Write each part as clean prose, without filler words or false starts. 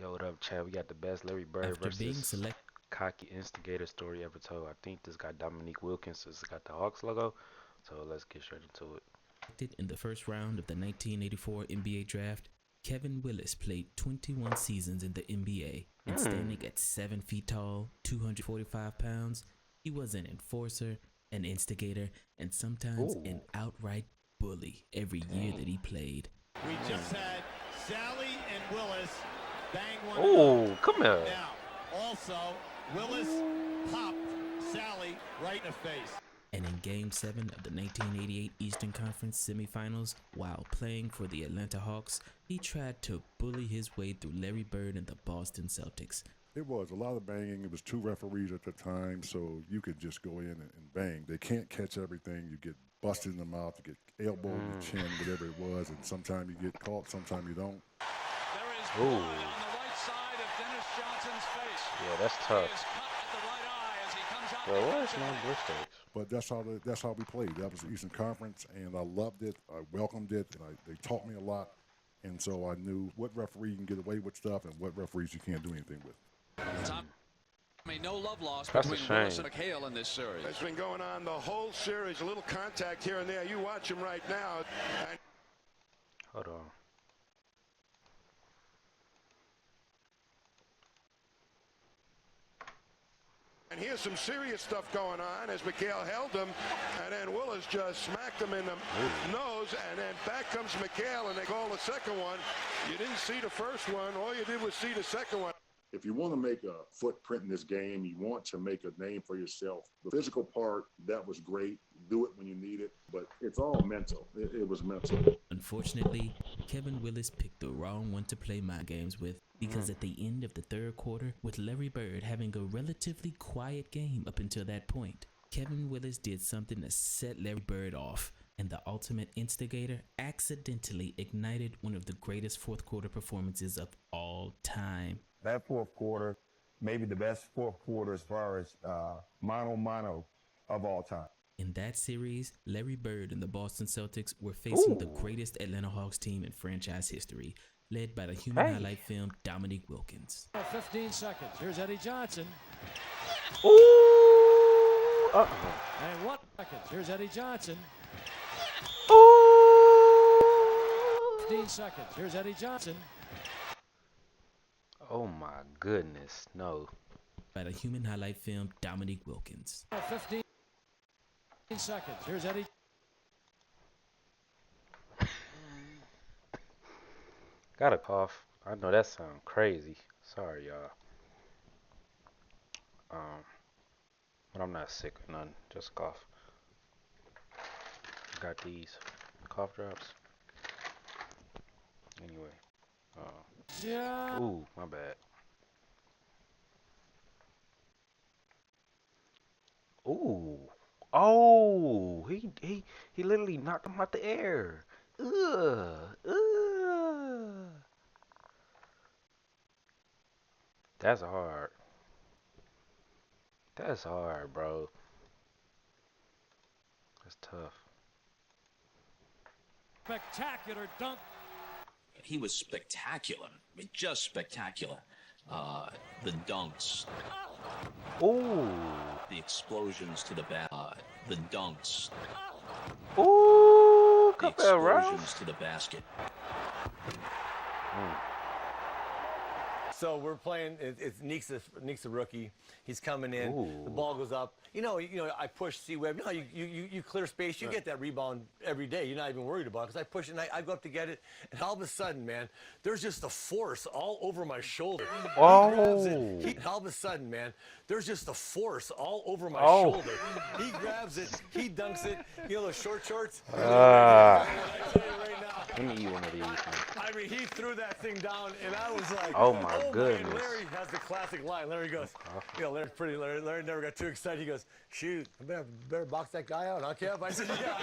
Yo, what up, Chad? We got the best Larry Bird After being versus Calqc instigator story ever told. I think this got Dominique Wilkins. It's got the Hawks logo. So let's get straight into it. selected in the first round of the 1984 NBA draft, Kevin Willis played 21 seasons in the NBA, and standing at 7 feet tall, 245 pounds, he was an enforcer, an instigator, and sometimes an outright bully every year that he played. We just had Sally and Willis bang one Oh, come here. Now, also, Willis popped Sally right in the face. And in Game 7 of the 1988 Eastern Conference semifinals, while playing for the Atlanta Hawks, he tried to bully his way through Larry Bird and the Boston Celtics. It was a lot of banging. It was 2 referees at the time, so you could just go in and bang. They can't catch everything. You get busted in the mouth, you get elbowed in the chin, whatever it was, and sometimes you get caught, sometimes you don't. There is blood on the right side of Dennis Johnson's face. Yeah, that's He tough. is cut at the right eye as he comes out. Bro, where's my mistakes? But that's how we played. That was the Eastern Conference, and I loved it. I welcomed it, and they taught me a lot. And so I knew what referee can get away with stuff and what referees you can't do anything with. Tom, I mean, no love lost That's a between shame. Willis and McHale in this series. It's been going on the whole series. A little contact here and there. You watch him right now. And Hold on. here's some serious stuff going on as McHale held him, and then Willis just smacked him in the nose, and then back comes McHale, and they call the second one. You didn't see the first one. All you did was see the second one. If you want to make a footprint in this game, you want to make a name for yourself. The physical part, that was great. Do it when you need it, but it's all mental. It was mental. Unfortunately, Kevin Willis picked the wrong one to play mind games with, because at the end of the third quarter, with Larry Bird having a relatively quiet game up until that point, Kevin Willis did something to set Larry Bird off, and the ultimate instigator accidentally ignited one of the greatest fourth quarter performances of all time. That fourth quarter, maybe the best fourth quarter as far as mano of all time. In that series, Larry Bird and the Boston Celtics were facing the greatest Atlanta Hawks team in franchise history, led by the human highlight film Dominique Wilkins. 15 seconds. Here's Eddie Johnson. Ooh! And 1 second. Here's Eddie Johnson. Ooh! 15 seconds. Here's Eddie Johnson. Oh my goodness, no. By the human highlight film Dominique Wilkins. 15 seconds. Here's Eddie. Got a cough. I know that sounds crazy. Sorry, y'all. But I'm not sick or nothing. Just cough. Got these cough drops. Anyway. Yeah. Ooh, my bad. Ooh. Oh, he literally knocked him out the air. Ugh. Ugh. That's hard. That's hard, bro. That's tough. Spectacular dunk. He was spectacular. I mean, just spectacular. The dunks, Ooh. the explosions to the the dunks, Ooh. the Come there, explosions Ralph. to the basket. So we're playing. It's Neek's a rookie. He's coming in. Ooh. The ball goes up. You know. I push C-Web. You know, you clear space. You get that rebound every day. You're not even worried about it because I push it and I go up to get it. And all of a sudden, man, there's just a force all over my shoulder. Oh. He grabs it. All of a sudden, man, there's just a force all over my shoulder. He grabs it. He dunks it. You know those short shorts. Let me eat one of these. Man. I mean, he threw that thing down, and I was like, Oh my goodness. And Larry has the classic line. Larry goes, Larry's pretty. Larry never got too excited. He goes, shoot, I better box that guy out, huh, Kev? I said, yeah,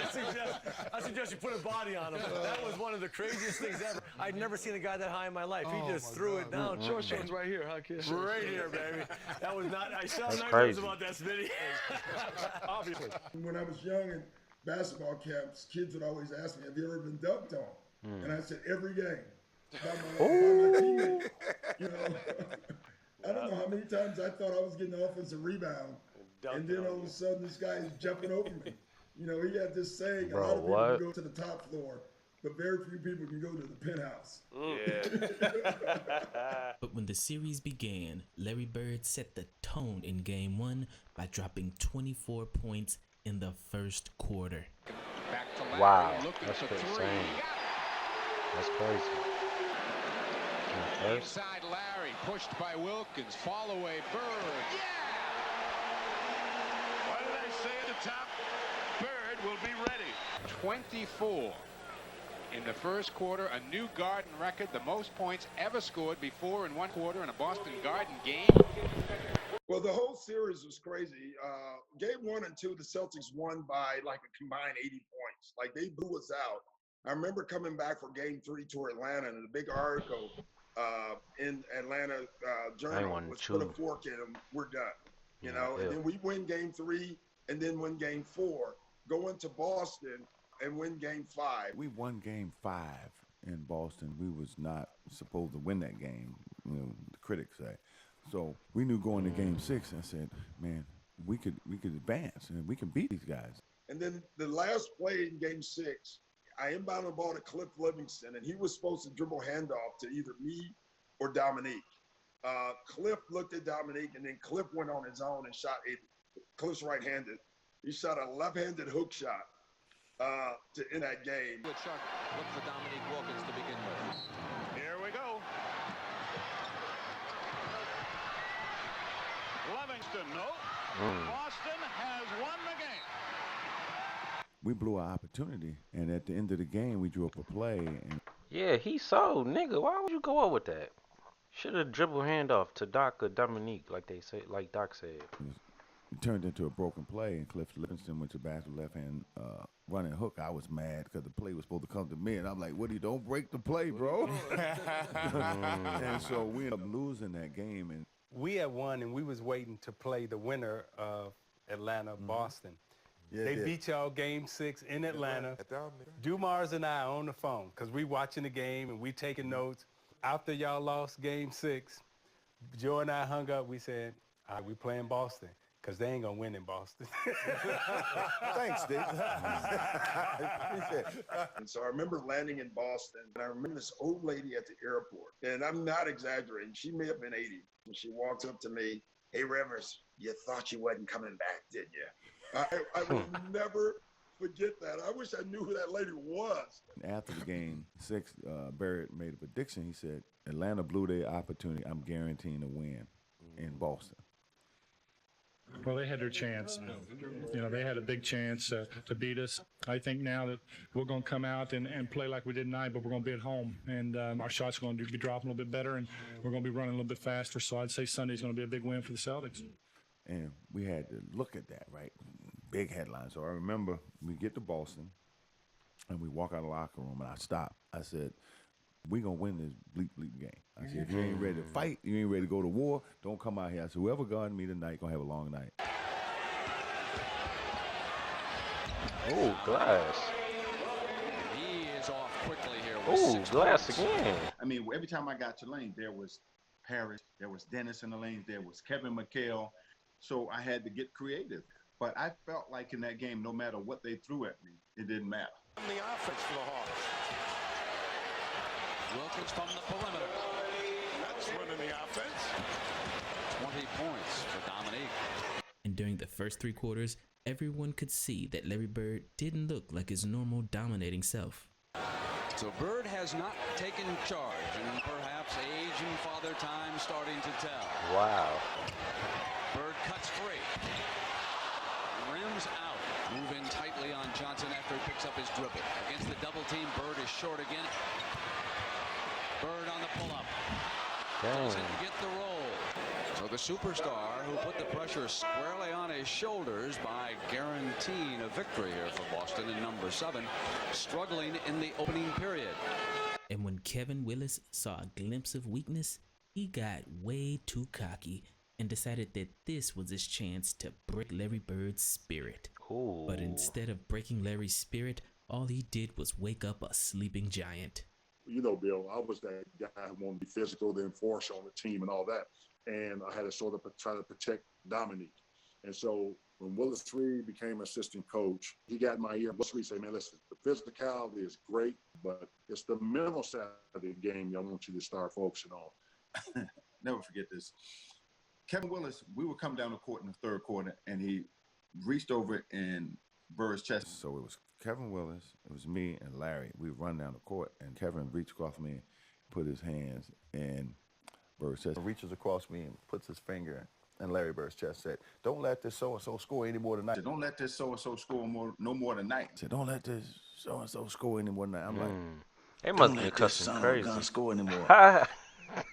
I suggest you put a body on him. That was one of the craziest things ever. I'd never seen a guy that high in my life. He just threw it down. Short shorts right here, huh, kid? Right here, baby. That was not. I still have That's nightmares crazy. about that, Smitty. Obviously. When I was young in basketball camps, kids would always ask me, have you ever been dunked on? And I said, every game. By my teammate. You know, I don't know how many times I thought I was getting an offensive rebound, and then all of a sudden this guy is jumping over me. You know, he had this saying: a lot of people can go to the top floor, but very few people can go to the penthouse. But when the series began, Larry Bird set the tone in Game 1 by dropping 24 points in the first quarter. Back to Larry, Wow, looking that's for three. insane. That's crazy. Inside Larry, pushed by Wilkins. Fall away, Bird. What did I say at the top? Bird will be ready. 24 in the first quarter, a new Garden record, the most points ever scored before in one quarter in a Boston Garden game. Well, the whole series was crazy. Game 1 and 2, the Celtics won by like a combined 80 points. Like, they blew us out. I remember coming back for Game 3 to Atlanta, and the big article in Atlanta Journal was put a fork in them, we're done. You know, and then we win Game 3 and then win Game 4, go into Boston and win Game 5. We won Game 5 in Boston. We was not supposed to win that game, you know, the critics say. So we knew going to Game 6, I said, man, we could advance and we can beat these guys. And then the last play in Game 6, I inbounded the ball to Cliff Livingston, and he was supposed to dribble handoff to either me or Dominique. Cliff looked at Dominique, and then Cliff went on his own and shot Cliff's right-handed. He shot a left-handed hook shot to end that game. Good shot. Look for Dominique Wilkins to begin with. Here we go. Livingston, no. Boston has won the game. We blew our opportunity, and at the end of the game, we drew up a play. And yeah, he sold, nigga. Why would you go up with that? Should have dribbled handoff to Doc or Dominique, like they say, like Doc said. It turned into a broken play, and Cliff Livingston went to basket left hand running hook. I was mad because the play was supposed to come to me, and I'm like, "Woody, don't break the play, bro." And so we ended up losing that game. And we had won, and we was waiting to play the winner of Atlanta-Boston. Yeah, they beat y'all Game 6 in Atlanta. Dumars and I on the phone because we watching the game and we taking notes. After y'all lost Game 6, Joe and I hung up. We said, all right, we playing Boston because they ain't going to win in Boston. Thanks, Steve. And so I remember landing in Boston, and I remember this old lady at the airport, and I'm not exaggerating. She may have been 80, and she walked up to me, "Hey, Rivers, you thought you wasn't coming back, didn't you?" I will never forget that. I wish I knew who that lady was. After the Game 6, Barrett made a prediction. He said, Atlanta blew their opportunity. I'm guaranteeing a win in Boston. Well, they had their chance. You know, they had a big chance to beat us. I think now that we're going to come out and play like we did tonight, but we're going to be at home. And our shots are going to be dropping a little bit better, and we're going to be running a little bit faster. So I'd say Sunday's going to be a big win for the Celtics. And we had to look at that, right? Big headlines. So I remember we get to Boston, and we walk out of the locker room, and I stopped. I said, we going to win this bleep game. I said, if you ain't ready to fight, you ain't ready to go to war, don't come out here. I said, whoever guarding me tonight going to have a long night. Oh, Glass. He is off quickly here. Oh, Glass again. I mean, every time I got to the lane, there was Harris, there was Dennis in the lanes, there was Kevin McHale. So I had to get creative. But I felt like in that game, no matter what they threw at me, it didn't matter. The offense for the Hawks. Wilkins from the perimeter. That's running the offense. 20 points for Dominique. And during the first 3 quarters, everyone could see that Larry Bird didn't look like his normal dominating self. So Bird has not taken charge, and perhaps age and father time starting to tell. Wow. Bird cuts free. Rims out. Move in tightly on Johnson after he picks up his dribble. Against the double team, Bird is short again. Bird on the pull-up. Doesn't get the roll. So the superstar who put the pressure squarely on his shoulders by guaranteeing a victory here for Boston in number 7, struggling in the opening period. And when Kevin Willis saw a glimpse of weakness, he got way too cocky and decided that this was his chance to break Larry Bird's spirit. Ooh. But instead of breaking Larry's spirit, all he did was wake up a sleeping giant. you know, Bill, I was that guy who wanted to be physical, the enforcer on the team and all that. And I had to sort of try to protect Dominique. And so when Willis Reed became assistant coach, he got in my ear. Willis Reed said, man, listen, the physicality is great, but it's the mental side of the game I want you to start focusing on. Never forget this. Kevin Willis, we would come down the court in the third quarter, and he reached over in Bird's chest. So it was Kevin Willis, it was me and Larry. We run down the court, and Kevin reached across me and put his hands in Bird's chest. He reaches across me and puts his finger in Larry Bird's chest, said, don't let this so-and-so score any more tonight. Don't let this so-and-so score no more tonight. Said, don't let this so-and-so score any more tonight. I'm like, they must be cussing crazy. Don't score anymore.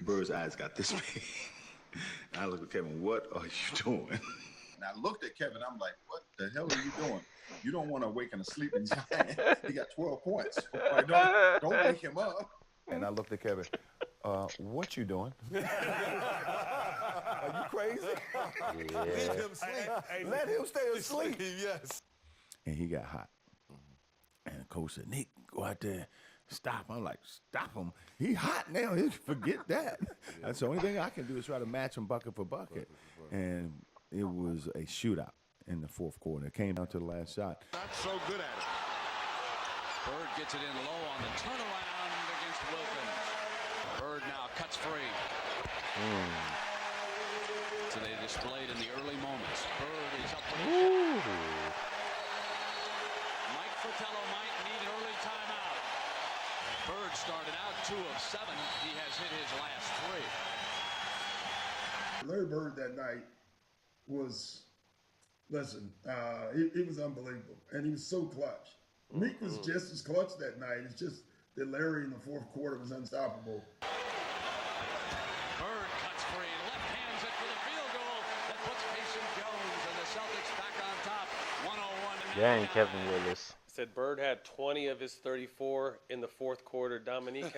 Bird's eyes got this big. I look at Kevin, what are you doing? And I looked at Kevin, I'm like, what the hell are you doing? You don't want to awaken a sleeping giant. He got 12 points. Like, don't wake him up. And I looked at Kevin, what you doing? Are you crazy? Yeah. Leave him sleep. Let him stay asleep. Yes. And he got hot. And the coach said, Nick, go out there, stop. I'm like, stop him. He hot now. Forget that. That's the only thing I can do is try to match him bucket for bucket. And it was a shootout in the fourth quarter. It came down to the last shot. Not so good at it. Bird gets it in low on the turnaround against Wilkins. Bird now cuts free. So they displayed in the early moments. Bird is up for the shot. Mike Fratello might need an early timeout. Bird started out 2 of 7. He has hit his last 3. Larry Bird that night was, listen, he was unbelievable, and he was so clutch. Meek was just as clutch that night. It's just that Larry in the fourth quarter was unstoppable. Bird cuts free, left hands it for the field goal that puts Mason Jones and the Celtics back on top, 101. Dang, Kevin Willis. Said Bird had 20 of his 34 in the fourth quarter. Dominique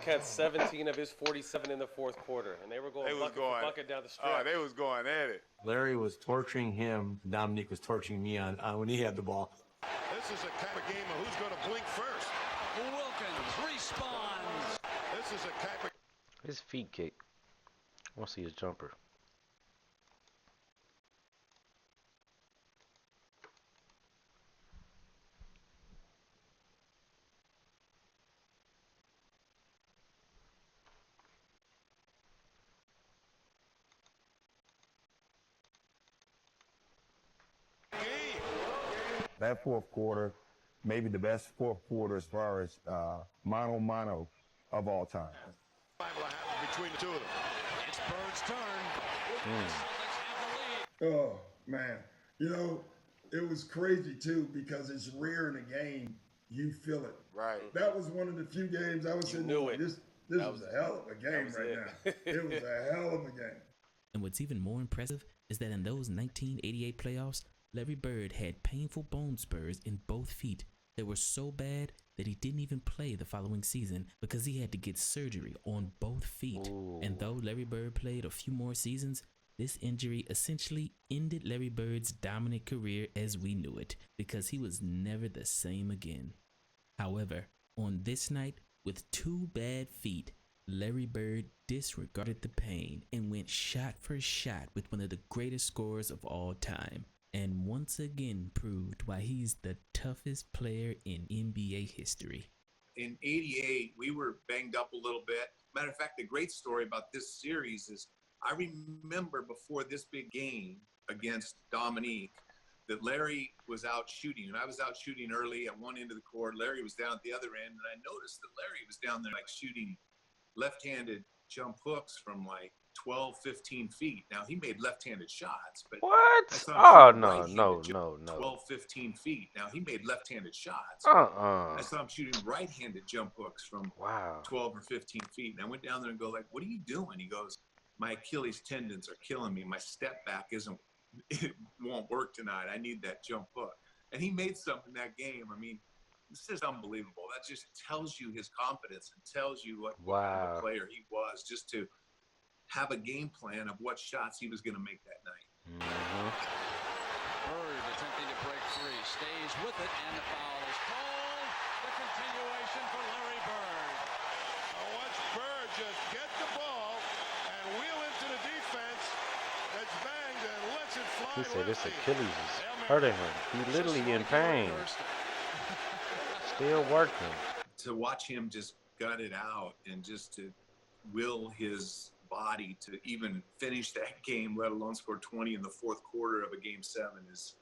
had 17 of his 47 in the fourth quarter, and they were going bucket for bucket down the stretch. Oh, they was going at it. Larry was torturing him. Dominique was torturing me on when he had the ball. This is a kind of game of who's going to blink first. Wilkins responds. This is a kind of... His feet kick. I want to see his jumper. That fourth quarter, maybe the best fourth quarter as far as mano of all time. Between the two of them. It's Bird's turn. Oh, man. You know, it was crazy, too, because it's rare in a game you feel it. Right. That was one of the few games I was saying, this was a hell of a game right now. It was a hell of a game. And what's even more impressive is that in those 1988 playoffs, Larry Bird had painful bone spurs in both feet that were so bad that he didn't even play the following season because he had to get surgery on both feet. Ooh. And though Larry Bird played a few more seasons, this injury essentially ended Larry Bird's dominant career as we knew it because he was never the same again. However, on this night, with 2 bad feet, Larry Bird disregarded the pain and went shot for shot with one of the greatest scorers of all time, and once again proved why he's the toughest player in NBA history. In '88, we were banged up a little bit. Matter of fact, the great story about this series is I remember before this big game against Dominique that Larry was out shooting, and I was out shooting early at one end of the court. Larry was down at the other end, and I noticed that Larry was down there like shooting left-handed jump hooks from like 12, 15 feet. Now, he made left-handed shots, but... What? Oh, no. 12, 15 feet. Now, he made left-handed shots. I saw him shooting right-handed jump hooks from 12 or 15 feet. And I went down there and go like, what are you doing? He goes, my Achilles tendons are killing me. My step back it won't work tonight. I need that jump hook. And he made something in that game. I mean, this is unbelievable. That just tells you his confidence and tells you what kind of player he was, just to have a game plan of what shots he was going to make that night. Bird attempting to break free, stays with it, and the foul is called. The continuation for Larry Bird. Watch Bird just get the ball and wheel into the defense. That's banged and lets it fly. He said this Achilles is hurting him. He literally in pain. Still working. To watch him just gut it out and just to will his body to even finish that game, let alone score 20 in the fourth quarter of a game 7 is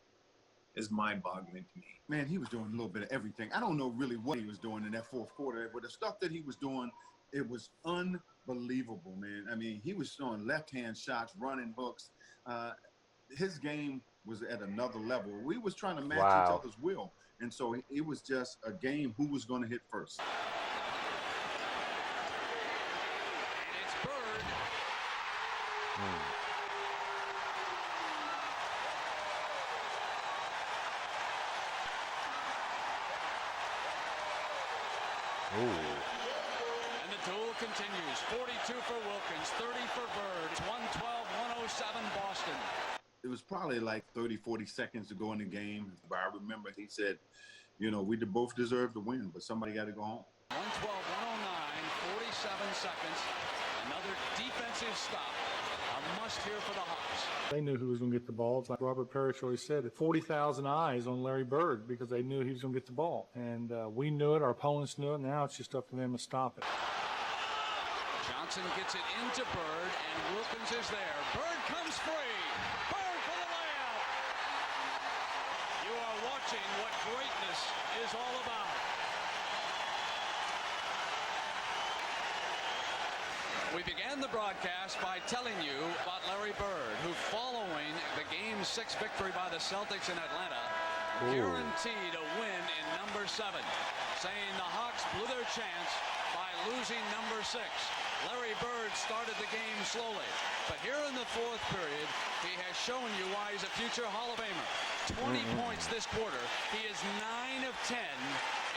mind-boggling to me. Man, he was doing a little bit of everything. I don't know really what he was doing in that fourth quarter, but the stuff that he was doing, it was unbelievable, man. I mean, he was throwing left-hand shots, running hooks. His game was at another level. We was trying to match each other's will. And so it was just a game who was going to hit first. And it's Bird. And the duel continues. 42 for Wilkins, 30 for Bird. It's 112-107 Boston. It was probably like 30, 40 seconds to go in the game. But I remember he said, you know, we both deserve to win, but somebody got to go home. 112-109, 47 seconds. Another defensive stop. A must here for the Hawks. They knew who was going to get the ball. It's like Robert Parrish always said, 40,000 eyes on Larry Bird because they knew he was going to get the ball. And we knew it, our opponents knew it. Now it's just up to them to stop it. Johnson gets it into Bird, and Wilkins is there. Bird comes free. Bird for the layup. You are watching what greatness is all about. We began the broadcast by telling you about Larry Bird, who following the Game 6 victory by the Celtics in Atlanta, guaranteed a win in number 7, saying the Hawks blew their chance by losing number 6. Larry Bird started the game slowly, but here in the fourth period, he has shown you why he's a future Hall of Famer. 20 points this quarter. He is 9 of 10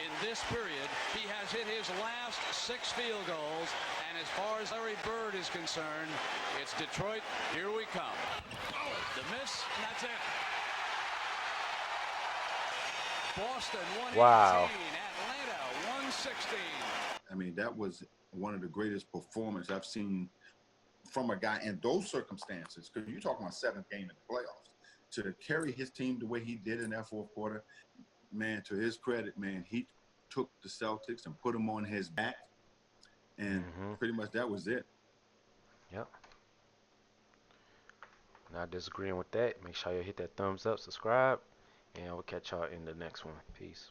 in this period. He has hit his last 6 field goals, and as far as Larry Bird is concerned, it's Detroit, here we come. The miss, and that's it. Boston 118, Atlanta 116. I mean, that was one of the greatest performances I've seen from a guy in those circumstances. Because you're talking about 7th game in the playoffs. To carry his team the way he did in that fourth quarter, man, to his credit, man, he took the Celtics and put them on his back. And pretty much that was it. Yep. Not disagreeing with that. Make sure you hit that thumbs up, subscribe, and we'll catch y'all in the next one. Peace.